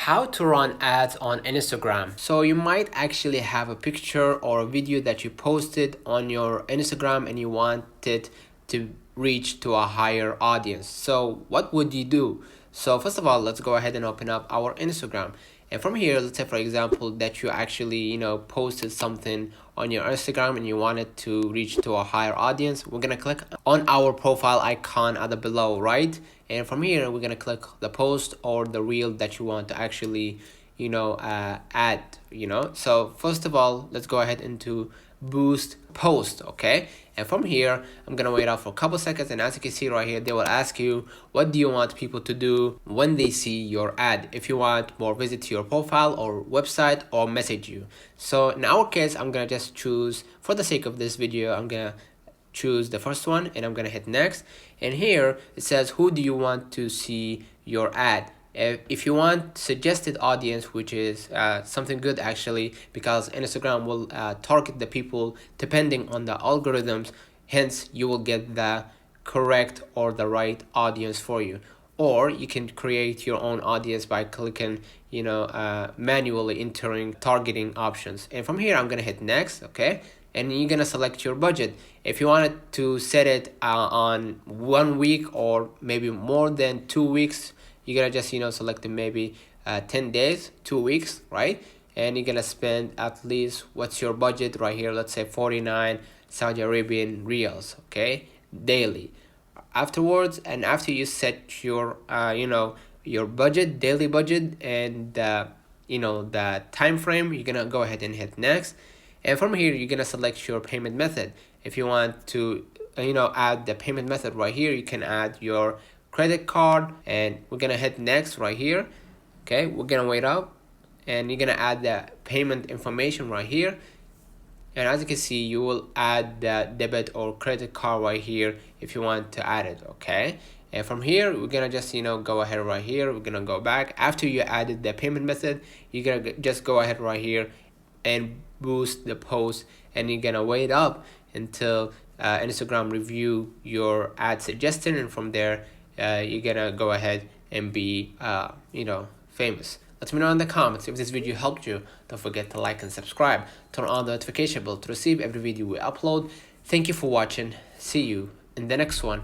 How to run ads on Instagram. So you might actually have a picture or a video that you posted on your Instagram and you want it to reach to a higher audience. So what would you do? So first of all, let's go ahead and open up our Instagram. And from here, let's say for example that you actually, posted something on your Instagram and you want it to reach to a higher audience. We're gonna click on our profile icon at the below, right? And from here, we're gonna click the post or the reel that you want to actually, add, So first of all, let's go ahead into boost post, okay? And from here, I'm gonna wait out for a couple seconds, and as you can see right here, they will ask you what do you want people to do when they see your ad, if you want more visit to your profile or website or message you. So in our case, I'm gonna just choose, for the sake of this video, I'm gonna choose the first one and I'm gonna hit next. And here it says who do you want to see your ad. If you want suggested audience, which is something good actually, because Instagram will target the people depending on the algorithms, hence you will get the correct or the right audience for you. Or you can create your own audience by clicking, manually entering targeting options. And from here, I'm gonna hit next, okay? And you're gonna select your budget. If you wanted to set it on 1 week or maybe more than 2 weeks, you're gonna just select maybe 10 days, 2 weeks, right? And you're gonna spend at least, what's your budget right here, let's say 49 Saudi Arabian riyals, okay, daily. Afterwards, and after you set your your budget, daily budget, and the time frame, you're gonna go ahead and hit next. And from here, you're gonna select your payment method. If you want to add the payment method right here, you can add your credit card, and we're gonna hit next right here. Okay, we're gonna wait up, and you're gonna add the payment information right here. And as you can see, you will add the debit or credit card right here if you want to add it, okay? And from here, we're gonna just go ahead right here. We're gonna go back after you added the payment method. You're gonna just go ahead right here and boost the post, and you're gonna wait up until Instagram review your ad suggestion, and from there you're gonna go ahead and be famous. Let me know in the comments if this video helped you. Don't forget to like and subscribe. Turn on the notification bell to receive every video we upload. Thank you for watching. See you in the next one.